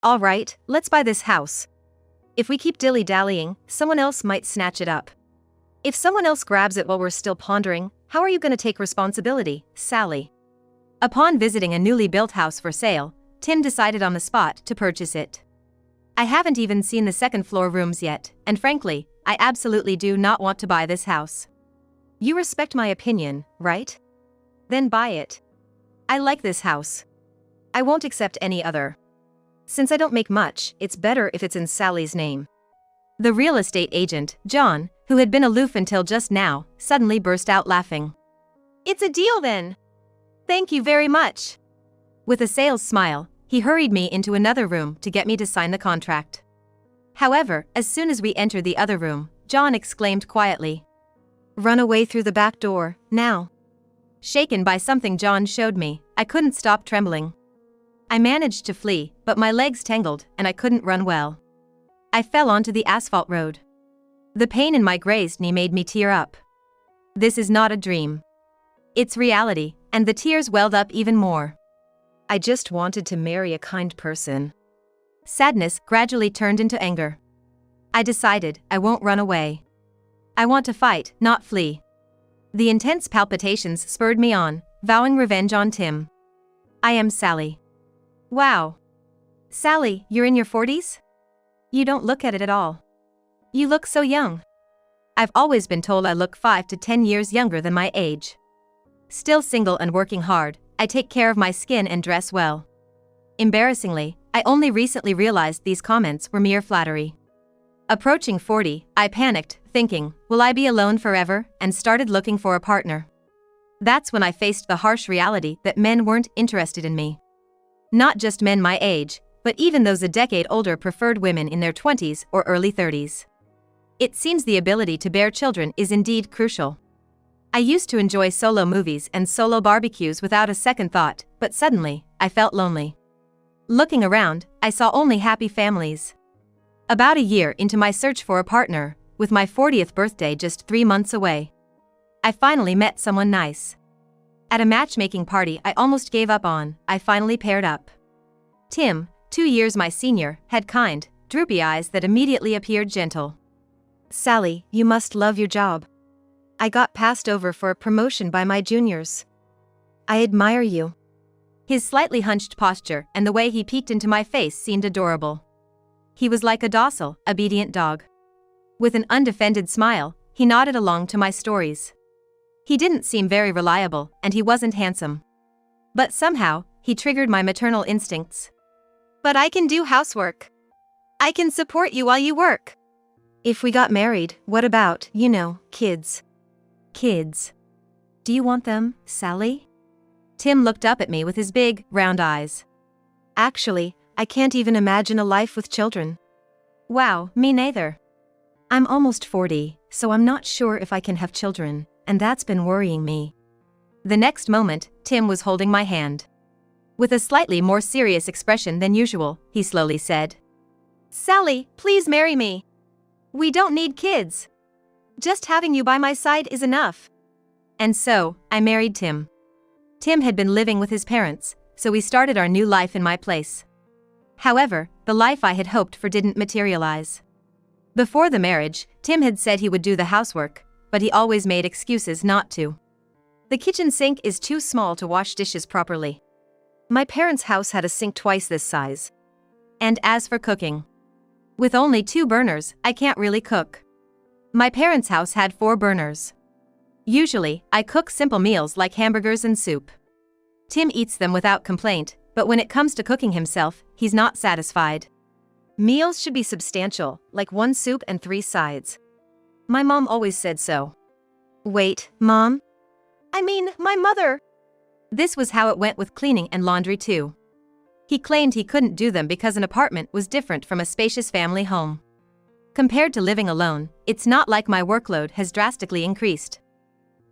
All right, let's buy this house. If we keep dilly-dallying, someone else might snatch it up. If someone else grabs it while we're still pondering, how are you going to take responsibility, Sally? Upon visiting a newly built house for sale, Tim decided on the spot to purchase it. I haven't even seen the second floor rooms yet, and frankly, I absolutely do not want to buy this house. You respect my opinion, right? Then buy it. I like this house. I won't accept any other. Since I don't make much, it's better if it's in Sally's name. The real estate agent, John, who had been aloof until just now, suddenly burst out laughing. It's a deal then. Thank you very much. With a sales smile, he hurried me into another room to get me to sign the contract. However, as soon as we entered the other room, John exclaimed quietly, "Run away through the back door, now." Shaken by something John showed me, I couldn't stop trembling. I managed to flee, but my legs tangled and I couldn't run well. I fell onto the asphalt road. The pain in my grazed knee made me tear up. This is not a dream. It's reality, and the tears welled up even more. I just wanted to marry a kind person. Sadness gradually turned into anger. I decided I won't run away. I want to fight, not flee. The intense palpitations spurred me on, vowing revenge on Tim. I am Sally. Wow. Sally, you're in your 40s? You don't look at it at all. You look so young. I've always been told I look 5 to 10 years younger than my age. Still single and working hard, I take care of my skin and dress well. Embarrassingly, I only recently realized these comments were mere flattery. Approaching 40, I panicked, thinking, will I be alone forever, and started looking for a partner. That's when I faced the harsh reality that men weren't interested in me. Not just men my age, but even those a decade older preferred women in their 20s or early 30s. It seems the ability to bear children is indeed crucial. I used to enjoy solo movies and solo barbecues without a second thought, but suddenly, I felt lonely. Looking around, I saw only happy families. About a year into my search for a partner, with my 40th birthday just 3 months away, I finally met someone nice. At a matchmaking party I almost gave up on, I finally paired up. Tim, 2 years my senior, had kind, droopy eyes that immediately appeared gentle. Sally, you must love your job. I got passed over for a promotion by my juniors. I admire you. His slightly hunched posture and the way he peeked into my face seemed adorable. He was like a docile, obedient dog. With an undefended smile, he nodded along to my stories. He didn't seem very reliable, and he wasn't handsome. But somehow, he triggered my maternal instincts. But I can do housework. I can support you while you work. If we got married, what about, kids? Kids. Do you want them, Sally? Tim looked up at me with his big, round eyes. Actually, I can't even imagine a life with children. Wow, me neither. I'm almost 40, so I'm not sure if I can have children, and that's been worrying me. The next moment, Tim was holding my hand. With a slightly more serious expression than usual, he slowly said, Sally, please marry me. We don't need kids. Just having you by my side is enough. And so, I married Tim. Tim had been living with his parents, so we started our new life in my place. However, the life I had hoped for didn't materialize. Before the marriage, Tim had said he would do the housework, but he always made excuses not to. The kitchen sink is too small to wash dishes properly. My parents' house had a sink twice this size. And as for cooking, with only 2 burners, I can't really cook. My parents' house had 4 burners. Usually, I cook simple meals like hamburgers and soup. Tim eats them without complaint, but when it comes to cooking himself, he's not satisfied. Meals should be substantial, like 1 soup and 3 sides. My mom always said so. Wait, Mom? I mean, my mother. This was how it went with cleaning and laundry too. He claimed he couldn't do them because an apartment was different from a spacious family home. Compared to living alone, it's not like my workload has drastically increased.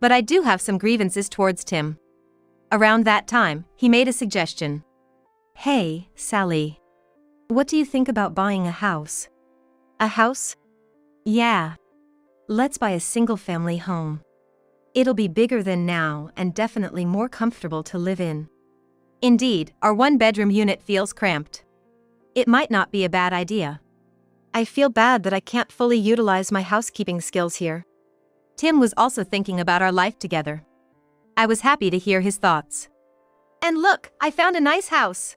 But I do have some grievances towards Tim. Around that time, he made a suggestion. Hey, Sally. What do you think about buying a house? A house? Yeah. Let's buy a single-family home. It'll be bigger than now and definitely more comfortable to live in. Indeed, our 1-bedroom unit feels cramped. It might not be a bad idea. I feel bad that I can't fully utilize my housekeeping skills here. Tim was also thinking about our life together. I was happy to hear his thoughts. And look, I found a nice house.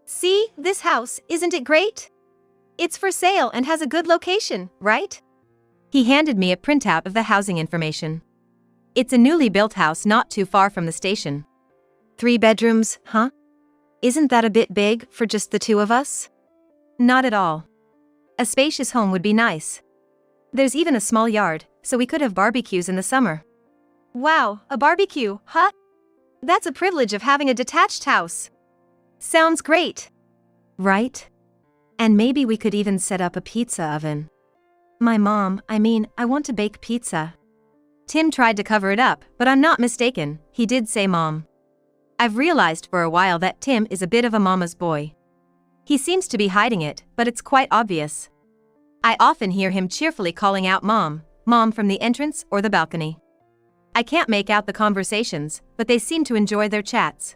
See, this house, isn't it great? It's for sale and has a good location, right? He handed me a printout of the housing information. It's a newly built house not too far from the station. 3 bedrooms, huh? Isn't that a bit big for just the 2 of us? Not at all. A spacious home would be nice. There's even a small yard, so we could have barbecues in the summer. Wow, a barbecue, huh? That's a privilege of having a detached house. Sounds great. Right? And maybe we could even set up a pizza oven. I want to bake pizza. Tim tried to cover it up, but I'm not mistaken, he did say mom. I've realized for a while that Tim is a bit of a mama's boy. He seems to be hiding it, but it's quite obvious. I often hear him cheerfully calling out mom, mom from the entrance or the balcony. I can't make out the conversations, but they seem to enjoy their chats.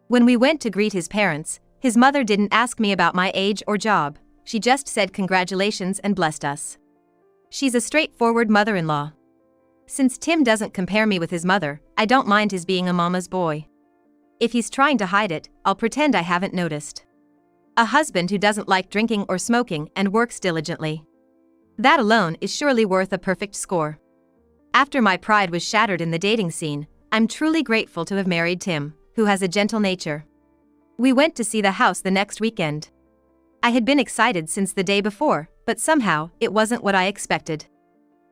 When we went to greet his parents, his mother didn't ask me about my age or job, she just said congratulations and blessed us. She's a straightforward mother-in-law. Since Tim doesn't compare me with his mother, I don't mind his being a mama's boy. If he's trying to hide it, I'll pretend I haven't noticed. A husband who doesn't like drinking or smoking and works diligently. That alone is surely worth a perfect score. After my pride was shattered in the dating scene, I'm truly grateful to have married Tim, who has a gentle nature. We went to see the house the next weekend. I had been excited since the day before, but somehow, it wasn't what I expected.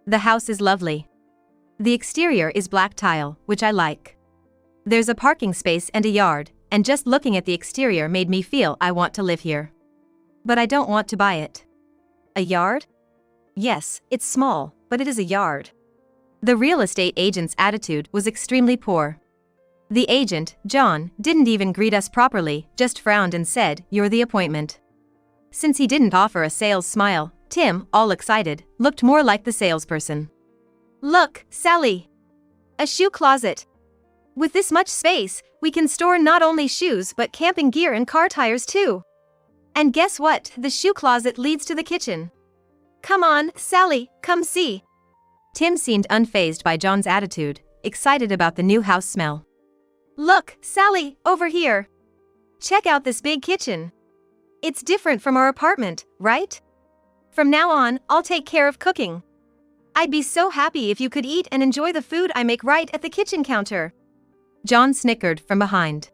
The house is lovely. The exterior is black tile, which I like. There's a parking space and a yard, and just looking at the exterior made me feel I want to live here. But I don't want to buy it. A yard? Yes, it's small, but it is a yard. The real estate agent's attitude was extremely poor. The agent, John, didn't even greet us properly, just frowned and said, "You're the appointment." Since he didn't offer a sales smile, Tim, all excited, looked more like the salesperson. Look, Sally! A shoe closet. With this much space, we can store not only shoes but camping gear and car tires too. And guess what? The shoe closet leads to the kitchen. Come on, Sally, come see. Tim seemed unfazed by John's attitude, excited about the new house smell. Look, Sally, over here. Check out this big kitchen. It's different from our apartment, right? From now on, I'll take care of cooking. I'd be so happy if you could eat and enjoy the food I make right at the kitchen counter. John snickered from behind.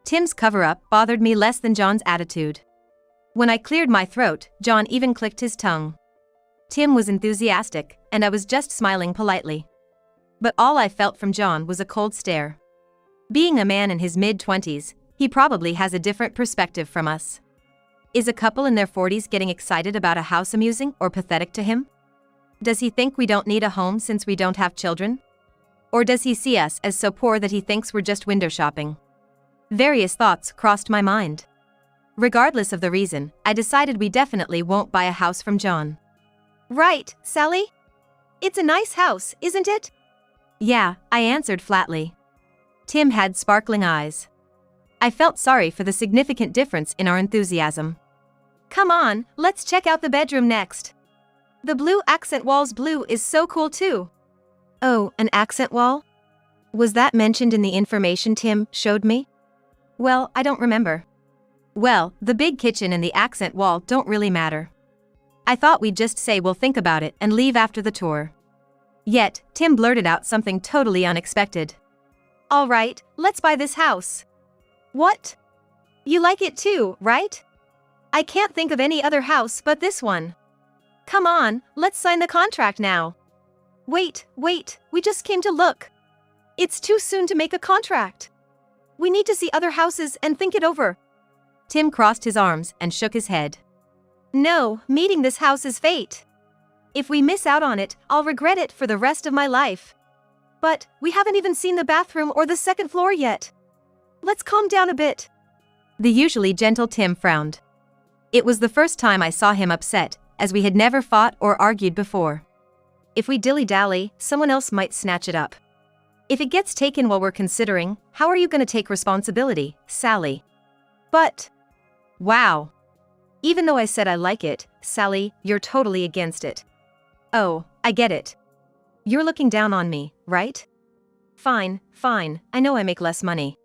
Tim's cover-up bothered me less than John's attitude. When I cleared my throat, John even clicked his tongue. Tim was enthusiastic, and I was just smiling politely. But all I felt from John was a cold stare. Being a man in his mid-20s, he probably has a different perspective from us. Is a couple in their 40s getting excited about a house amusing or pathetic to him? Does he think we don't need a home since we don't have children? Or does he see us as so poor that he thinks we're just window shopping? Various thoughts crossed my mind. Regardless of the reason, I decided we definitely won't buy a house from John. Right, Sally? It's a nice house, isn't it? Yeah, I answered flatly. Tim had sparkling eyes. I felt sorry for the significant difference in our enthusiasm. Come on, let's check out the bedroom next. The blue accent wall's blue is so cool too. Oh, an accent wall? Was that mentioned in the information Tim showed me? Well, I don't remember. Well, the big kitchen and the accent wall don't really matter. I thought we'd just say we'll think about it and leave after the tour. Yet, Tim blurted out something totally unexpected. All right, let's buy this house. What? You like it too, right? I can't think of any other house but this one. Come on, let's sign the contract now. Wait, we just came to look. It's too soon to make a contract. We need to see other houses and think it over. Tim crossed his arms and shook his head. No, meeting this house is fate. If we miss out on it, I'll regret it for the rest of my life. But we haven't even seen the bathroom or the second floor yet. Let's calm down a bit. The usually gentle Tim frowned. It was the first time I saw him upset, as we had never fought or argued before. If we dilly-dally, someone else might snatch it up. If it gets taken while we're considering, how are you going to take responsibility, Sally? But... wow. Even though I said I like it, Sally, you're totally against it. Oh, I get it. You're looking down on me, right? Fine, fine, I know I make less money.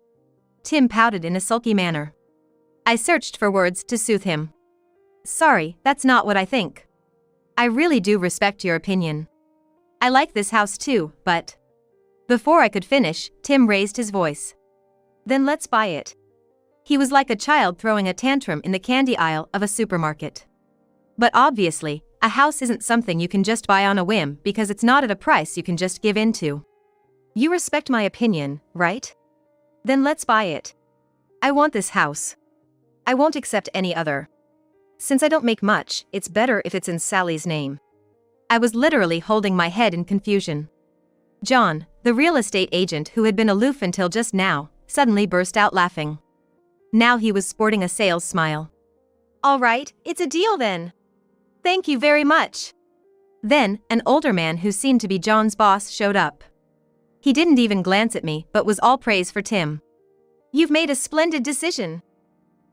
Tim pouted in a sulky manner. I searched for words to soothe him. Sorry, that's not what I think. I really do respect your opinion. I like this house too, but... Before I could finish, Tim raised his voice. Then let's buy it. He was like a child throwing a tantrum in the candy aisle of a supermarket. But obviously, a house isn't something you can just buy on a whim because it's not at a price you can just give in to. You respect my opinion, right? Then let's buy it. I want this house. I won't accept any other. Since I don't make much, it's better if it's in Sally's name. I was literally holding my head in confusion. John, the real estate agent who had been aloof until just now, suddenly burst out laughing. Now he was sporting a sales smile. All right, it's a deal then. Thank you very much. Then, an older man who seemed to be John's boss showed up. He didn't even glance at me but was all praise for Tim. You've made a splendid decision.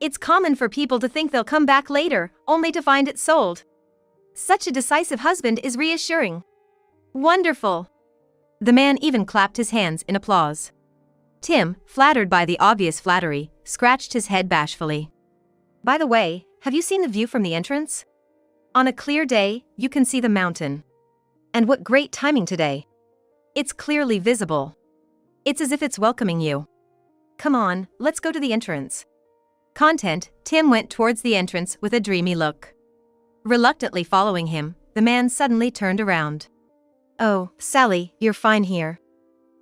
It's common for people to think they'll come back later, only to find it sold. Such a decisive husband is reassuring. Wonderful. The man even clapped his hands in applause. Tim, flattered by the obvious flattery, scratched his head bashfully. By the way, have you seen the view from the entrance? On a clear day, you can see the mountain. And what great timing today. It's clearly visible. It's as if it's welcoming you. Come on, let's go to the entrance. Content, Tim went towards the entrance with a dreamy look. Reluctantly following him, the man suddenly turned around. Oh, Sally, you're fine here.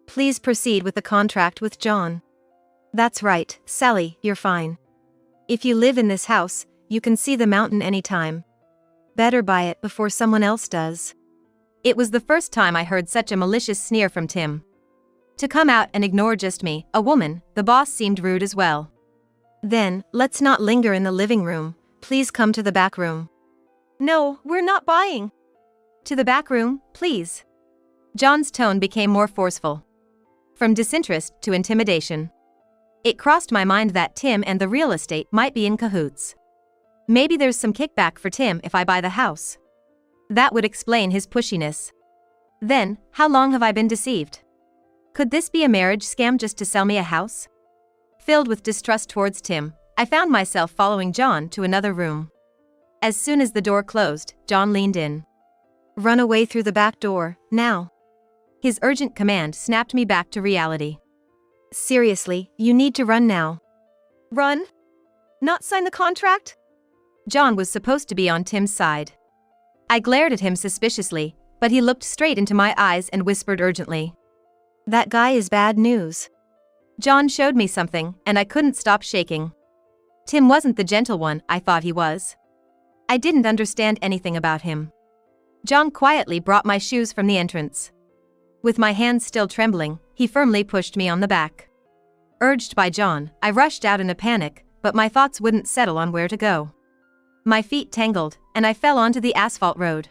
Please proceed with the contract with John. That's right, Sally, you're fine. If you live in this house, you can see the mountain anytime. Better buy it before someone else does. It was the first time I heard such a malicious sneer from Tim. To come out and ignore just me, a woman, the boss seemed rude as well. Then, let's not linger in the living room, please come to the back room. No, we're not buying. To the back room, please. John's tone became more forceful. From disinterest to intimidation. It crossed my mind that Tim and the real estate might be in cahoots. Maybe there's some kickback for Tim if I buy the house. That would explain his pushiness. Then, how long have I been deceived? Could this be a marriage scam just to sell me a house? Filled with distrust towards Tim, I found myself following John to another room. As soon as the door closed, John leaned in. Run away through the back door, now. His urgent command snapped me back to reality. Seriously, you need to run now. Run? Not sign the contract? John was supposed to be on Tim's side. I glared at him suspiciously, but he looked straight into my eyes and whispered urgently. That guy is bad news. John showed me something, and I couldn't stop shaking. Tim wasn't the gentle one I thought he was. I didn't understand anything about him. John quietly brought my shoes from the entrance. With my hands still trembling, he firmly pushed me on the back. Urged by John, I rushed out in a panic, but my thoughts wouldn't settle on where to go. My feet tangled, and I fell onto the asphalt road.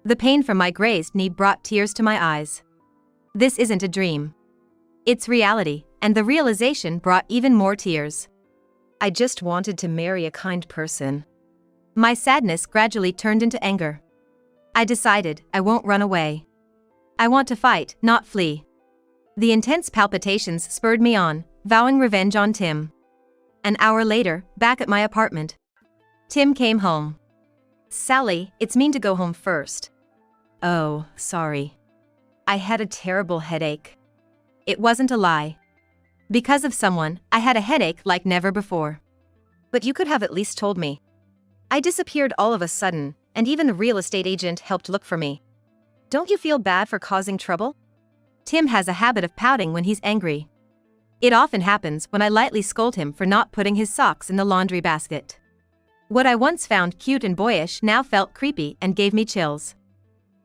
The pain from my grazed knee brought tears to my eyes. This isn't a dream. It's reality, and the realization brought even more tears. I just wanted to marry a kind person. My sadness gradually turned into anger. I decided I won't run away. I want to fight, not flee. The intense palpitations spurred me on, vowing revenge on Tim. An hour later, back at my apartment. Tim came home. Sally, it's mean to go home first. Oh, sorry. I had a terrible headache. It wasn't a lie. Because of someone, I had a headache like never before. But you could have at least told me. I disappeared all of a sudden, and even the real estate agent helped look for me. Don't you feel bad for causing trouble? Tim has a habit of pouting when he's angry. It often happens when I lightly scold him for not putting his socks in the laundry basket. What I once found cute and boyish now felt creepy and gave me chills.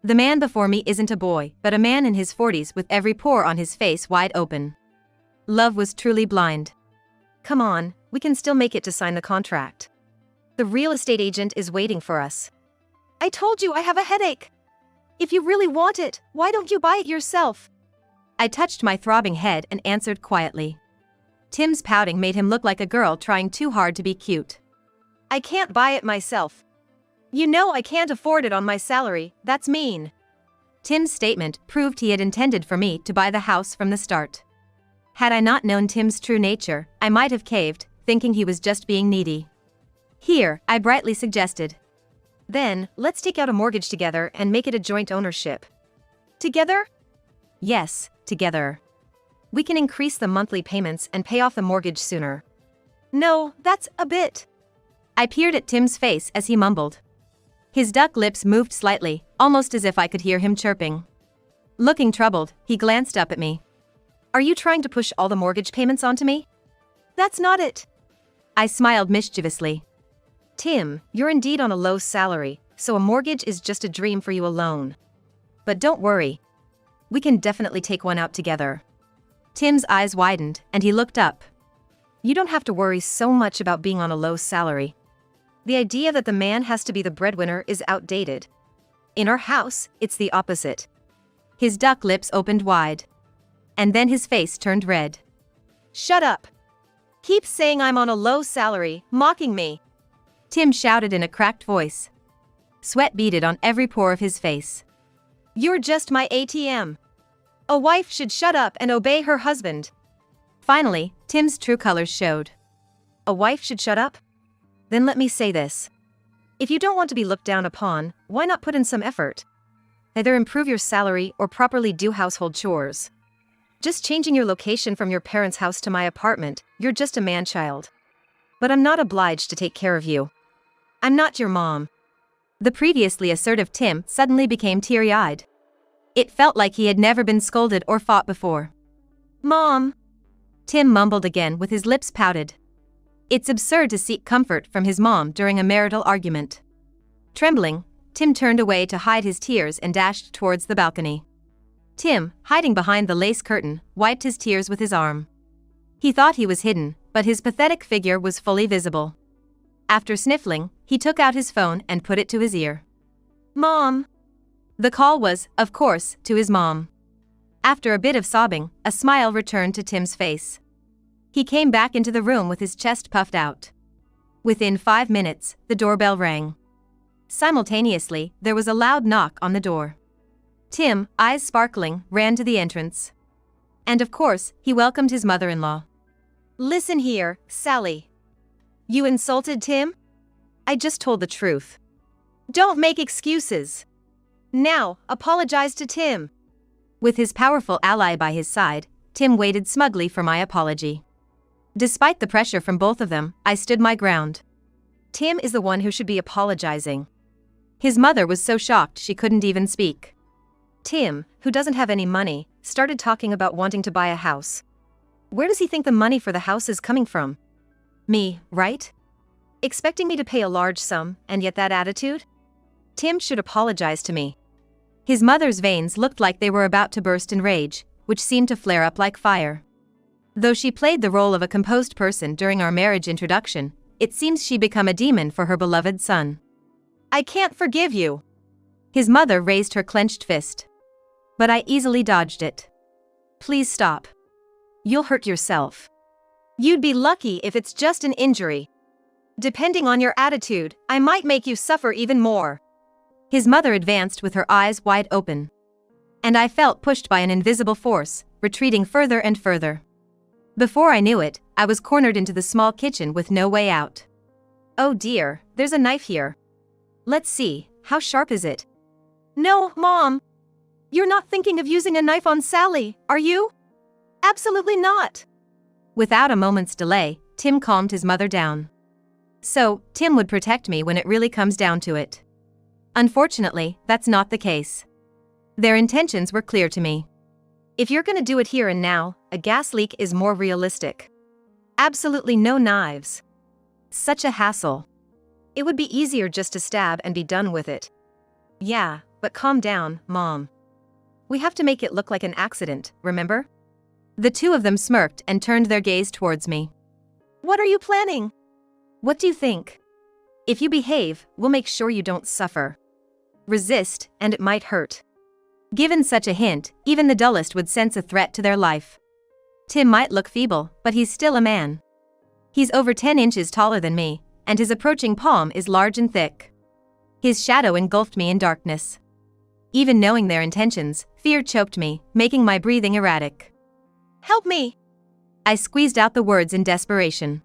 The man before me isn't a boy, but a man in his 40s with every pore on his face wide open. Love was truly blind. Come on, we can still make it to sign the contract. The real estate agent is waiting for us. I told you I have a headache. If you really want it, why don't you buy it yourself? I touched my throbbing head and answered quietly. Tim's pouting made him look like a girl trying too hard to be cute. I can't buy it myself. You know I can't afford it on my salary, that's mean. Tim's statement proved he had intended for me to buy the house from the start. Had I not known Tim's true nature, I might have caved, thinking he was just being needy. Here, I brightly suggested. Then, let's take out a mortgage together and make it a joint ownership. Together? Yes, together. We can increase the monthly payments and pay off the mortgage sooner. No, that's a bit. I peered at Tim's face as he mumbled. His duck lips moved slightly, almost as if I could hear him chirping. Looking troubled, he glanced up at me. Are you trying to push all the mortgage payments onto me? That's not it. I smiled mischievously. Tim, you're indeed on a low salary, so a mortgage is just a dream for you alone. But don't worry. We can definitely take one out together. Tim's eyes widened, and he looked up. You don't have to worry so much about being on a low salary. The idea that the man has to be the breadwinner is outdated. In our house, it's the opposite. His duck lips opened wide. And then his face turned red. Shut up. Keep saying I'm on a low salary, mocking me. Tim shouted in a cracked voice. Sweat beaded on every pore of his face. You're just my ATM. A wife should shut up and obey her husband. Finally, Tim's true colors showed. A wife should shut up? Then let me say this. If you don't want to be looked down upon, why not put in some effort? Either improve your salary or properly do household chores. Just changing your location from your parents' house to my apartment, you're just a man-child. But I'm not obliged to take care of you. I'm not your mom. The previously assertive Tim suddenly became teary-eyed. It felt like he had never been scolded or fought before. Mom! Tim mumbled again with his lips pouted. It's absurd to seek comfort from his mom during a marital argument. Trembling, Tim turned away to hide his tears and dashed towards the balcony. Tim, hiding behind the lace curtain, wiped his tears with his arm. He thought he was hidden, but his pathetic figure was fully visible. After sniffling, he took out his phone and put it to his ear. Mom! The call was, of course, to his mom. After a bit of sobbing, a smile returned to Tim's face. He came back into the room with his chest puffed out. Within 5 minutes, the doorbell rang. Simultaneously, there was a loud knock on the door. Tim, eyes sparkling, ran to the entrance. And of course, he welcomed his mother-in-law. Listen here, Sally. You insulted Tim? I just told the truth. Don't make excuses. Now, apologize to Tim. With his powerful ally by his side, Tim waited smugly for my apology. Despite the pressure from both of them, I stood my ground. Tim is the one who should be apologizing. His mother was so shocked she couldn't even speak. Tim, who doesn't have any money, started talking about wanting to buy a house. Where does he think the money for the house is coming from? Me, right? Expecting me to pay a large sum, and yet that attitude? Tim should apologize to me. His mother's veins looked like they were about to burst in rage, which seemed to flare up like fire. Though she played the role of a composed person during our marriage introduction, it seems she'd become a demon for her beloved son. I can't forgive you. His mother raised her clenched fist. But I easily dodged it. Please stop. You'll hurt yourself. You'd be lucky if it's just an injury. Depending on your attitude, I might make you suffer even more. His mother advanced with her eyes wide open. And I felt pushed by an invisible force, retreating further and further. Before I knew it, I was cornered into the small kitchen with no way out. Oh dear, there's a knife here. Let's see, how sharp is it? No, Mom. You're not thinking of using a knife on Sally, are you? Absolutely not. Without a moment's delay, Tim calmed his mother down. So, Tim would protect me when it really comes down to it. Unfortunately, that's not the case. Their intentions were clear to me. If you're gonna do it here and now, a gas leak is more realistic. Absolutely no knives. Such a hassle. It would be easier just to stab and be done with it. Yeah, but calm down, Mom. We have to make it look like an accident, remember? The two of them smirked and turned their gaze towards me. What are you planning? What do you think? If you behave, we'll make sure you don't suffer. Resist, and it might hurt. Given such a hint, even the dullest would sense a threat to their life. Tim might look feeble, but he's still a man. He's over 10 inches taller than me, and his approaching palm is large and thick. His shadow engulfed me in darkness. Even knowing their intentions, fear choked me, making my breathing erratic. "Help me!" I squeezed out the words in desperation.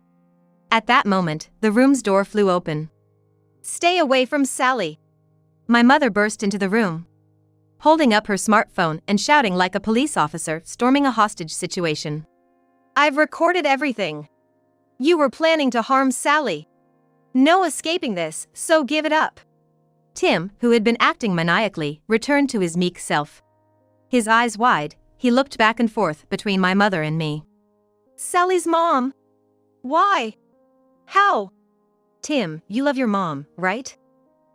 At that moment, the room's door flew open. "Stay away from Sally!" My mother burst into the room, holding up her smartphone and shouting like a police officer storming a hostage situation. "I've recorded everything. You were planning to harm Sally. No escaping this, so give it up." Tim, who had been acting maniacally, returned to his meek self. His eyes wide, he looked back and forth between my mother and me. "Sally's mom? Why? How?" "Tim, you love your mom, right?"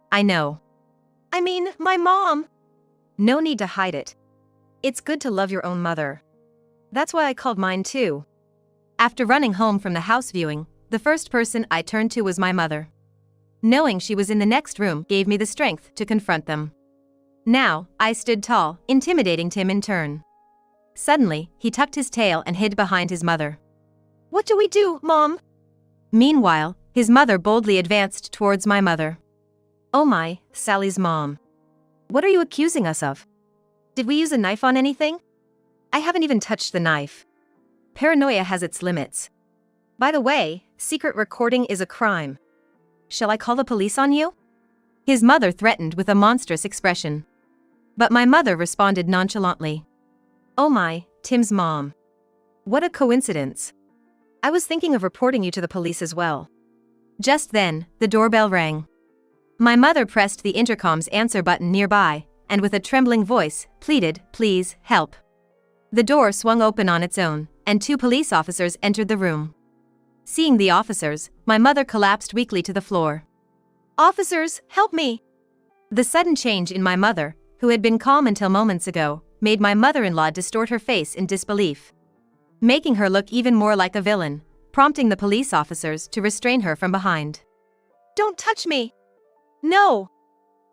"I know." "I mean, my mom." "No need to hide it. It's good to love your own mother. That's why I called mine too." After running home from the house viewing, the first person I turned to was my mother. Knowing she was in the next room gave me the strength to confront them. Now, I stood tall, intimidating Tim in turn. Suddenly, he tucked his tail and hid behind his mother. "What do we do, Mom?" Meanwhile, his mother boldly advanced towards my mother. "Oh my, Sally's mom. What are you accusing us of? Did we use a knife on anything?" "I haven't even touched the knife. Paranoia has its limits. By the way, secret recording is a crime. Shall I call the police on you?" His mother threatened with a monstrous expression. But my mother responded nonchalantly. "Oh my, Tim's mom. What a coincidence. I was thinking of reporting you to the police as well." Just then, the doorbell rang. My mother pressed the intercom's answer button nearby, and with a trembling voice, pleaded, "Please, help." The door swung open on its own, and 2 police officers entered the room. Seeing the officers, my mother collapsed weakly to the floor. "Officers, help me!" The sudden change in my mother, who had been calm until moments ago, made my mother-in-law distort her face in disbelief, making her look even more like a villain, prompting the police officers to restrain her from behind. "Don't touch me! No!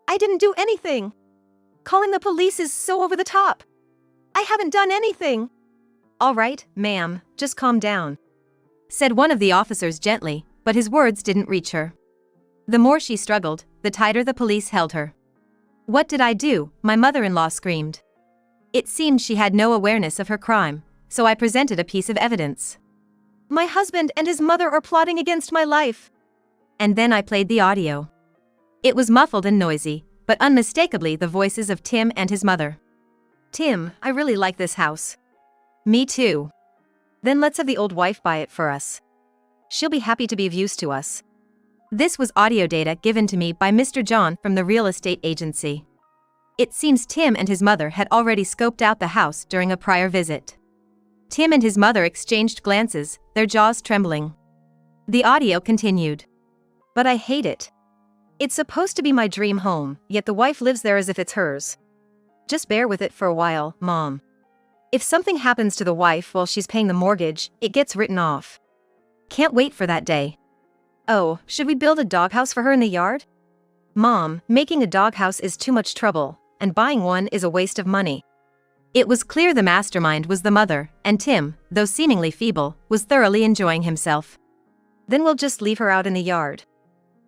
I didn't do anything! Calling the police is so over the top! I haven't done anything!" "All right, ma'am, just calm down," said one of the officers gently, but his words didn't reach her. The more she struggled, the tighter the police held her. "What did I do?" my mother-in-law screamed. It seemed she had no awareness of her crime, so I presented a piece of evidence. "My husband and his mother are plotting against my life." And then I played the audio. It was muffled and noisy, but unmistakably the voices of Tim and his mother. "Tim, I really like this house." "Me too." "Then let's have the old wife buy it for us. She'll be happy to be of use to us." This was audio data given to me by Mr. John from the real estate agency. It seems Tim and his mother had already scoped out the house during a prior visit. Tim and his mother exchanged glances, their jaws trembling. The audio continued. "But I hate it. It's supposed to be my dream home, yet the wife lives there as if it's hers. Just bear with it for a while, Mom. If something happens to the wife while she's paying the mortgage, it gets written off. Can't wait for that day. Oh, should we build a doghouse for her in the yard? Mom, making a doghouse is too much trouble, and buying one is a waste of money." It was clear the mastermind was the mother, and Tim, though seemingly feeble, was thoroughly enjoying himself. "Then we'll just leave her out in the yard.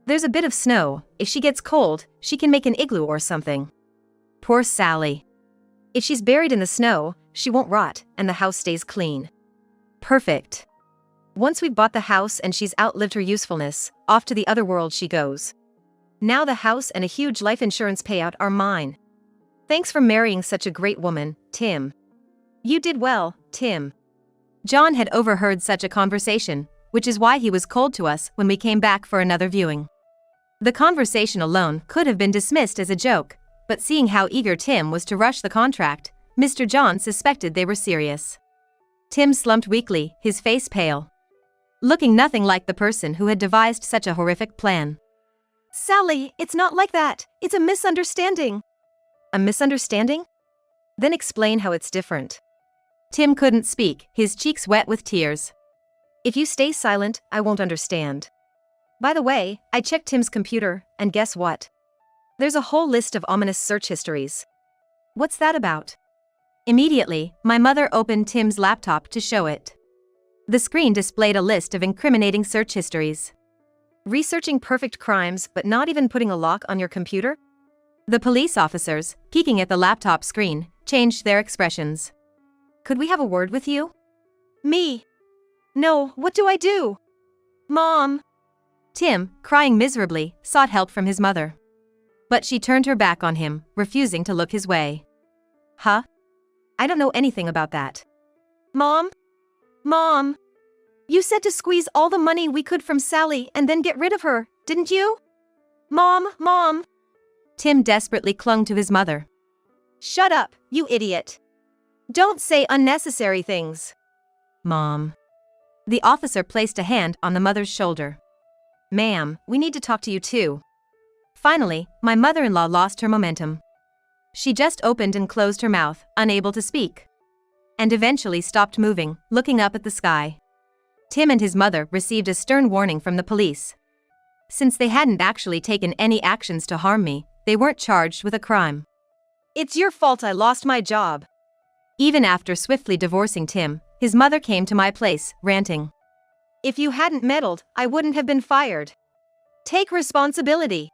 There's a bit of snow, if she gets cold, she can make an igloo or something." Poor Sally. If she's buried in the snow, she won't rot, and the house stays clean. Perfect. Once we've bought the house and she's outlived her usefulness, off to the other world she goes. Now the house and a huge life insurance payout are mine. Thanks for marrying such a great woman, Tim. You did well, Tim. John had overheard such a conversation, which is why he was cold to us when we came back for another viewing. The conversation alone could have been dismissed as a joke, but seeing how eager Tim was to rush the contract, Mr. John suspected they were serious. Tim slumped weakly, his face pale, looking nothing like the person who had devised such a horrific plan. "Sally, it's not like that. It's a misunderstanding." "A misunderstanding? Then explain how it's different." Tim couldn't speak, his cheeks wet with tears. "If you stay silent, I won't understand. By the way, I checked Tim's computer, and guess what? There's a whole list of ominous search histories." "What's that about?" Immediately, my mother opened Tim's laptop to show it. The screen displayed a list of incriminating search histories. Researching perfect crimes but not even putting a lock on your computer? The police officers, peeking at the laptop screen, changed their expressions. Could we have a word with you? Me. No, what do I do? Mom. Tim, crying miserably, sought help from his mother. But she turned her back on him, refusing to look his way. Huh? I don't know anything about that. Mom? Mom? You said to squeeze all the money we could from Sally and then get rid of her, didn't you? Mom! Tim desperately clung to his mother. Shut up, you idiot. Don't say unnecessary things. Mom. The officer placed a hand on the mother's shoulder. Ma'am, we need to talk to you too. Finally, my mother-in-law lost her momentum. She just opened and closed her mouth, unable to speak. And eventually stopped moving, looking up at the sky. Tim and his mother received a stern warning from the police. Since they hadn't actually taken any actions to harm me, they weren't charged with a crime. It's your fault I lost my job. Even after swiftly divorcing Tim, his mother came to my place, ranting. If you hadn't meddled, I wouldn't have been fired. Take responsibility.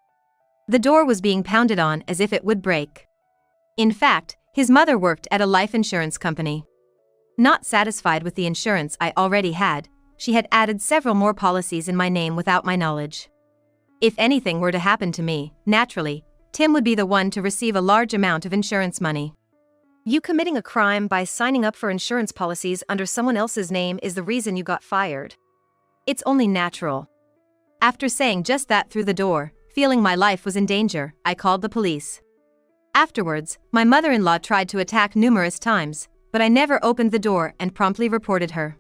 The door was being pounded on as if it would break. In fact, his mother worked at a life insurance company. Not satisfied with the insurance I already had, she had added several more policies in my name without my knowledge. If anything were to happen to me, naturally, Tim would be the one to receive a large amount of insurance money. You committing a crime by signing up for insurance policies under someone else's name is the reason you got fired. It's only natural. After saying just that through the door, feeling my life was in danger, I called the police. Afterwards, my mother-in-law tried to attack numerous times, but I never opened the door and promptly reported her.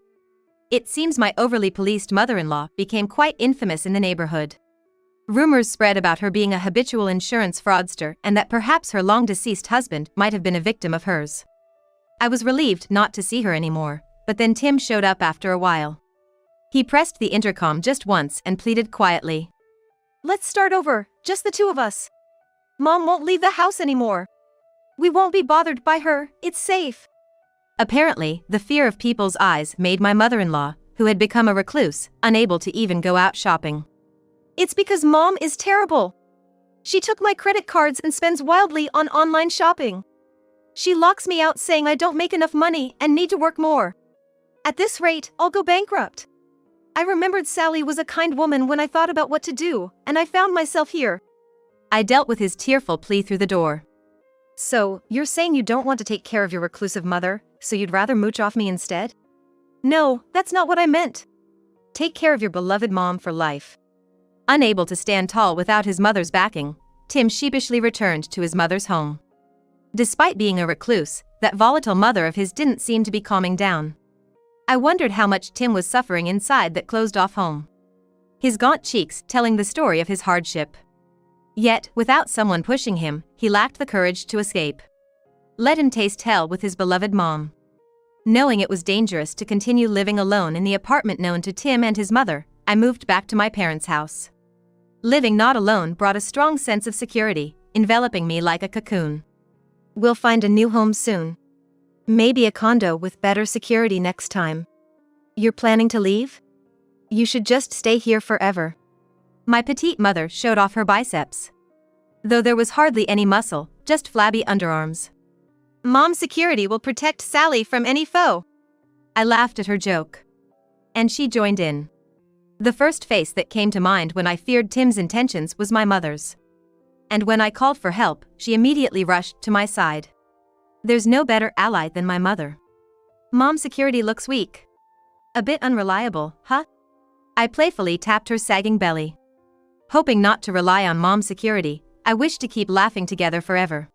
It seems my overly policed mother-in-law became quite infamous in the neighborhood. Rumors spread about her being a habitual insurance fraudster and that perhaps her long-deceased husband might have been a victim of hers. I was relieved not to see her anymore, but then Tim showed up after a while. He pressed the intercom just once and pleaded quietly. Let's start over, just the two of us. Mom won't leave the house anymore. We won't be bothered by her, it's safe. Apparently, the fear of people's eyes made my mother-in-law, who had become a recluse, unable to even go out shopping. It's because Mom is terrible. She took my credit cards and spends wildly on online shopping. She locks me out saying I don't make enough money and need to work more. At this rate, I'll go bankrupt. I remembered Sally was a kind woman when I thought about what to do, and I found myself here. I dealt with his tearful plea through the door. So, you're saying you don't want to take care of your reclusive mother, so you'd rather mooch off me instead? No, that's not what I meant. Take care of your beloved mom for life. Unable to stand tall without his mother's backing, Tim sheepishly returned to his mother's home. Despite being a recluse, that volatile mother of his didn't seem to be calming down. I wondered how much Tim was suffering inside that closed-off home. His gaunt cheeks telling the story of his hardship. Yet, without someone pushing him, he lacked the courage to escape. Let him taste hell with his beloved mom. Knowing it was dangerous to continue living alone in the apartment known to Tim and his mother, I moved back to my parents' house. Living not alone brought a strong sense of security, enveloping me like a cocoon. We'll find a new home soon. Maybe a condo with better security next time. You're planning to leave? You should just stay here forever. My petite mother showed off her biceps. Though there was hardly any muscle, just flabby underarms. Mom's security will protect Sally from any foe. I laughed at her joke. And she joined in. The first face that came to mind when I feared Tim's intentions was my mother's. And when I called for help, she immediately rushed to my side. There's no better ally than my mother. Mom's security looks weak. A bit unreliable, huh? I playfully tapped her sagging belly. Hoping not to rely on Mom's security, I wished to keep laughing together forever.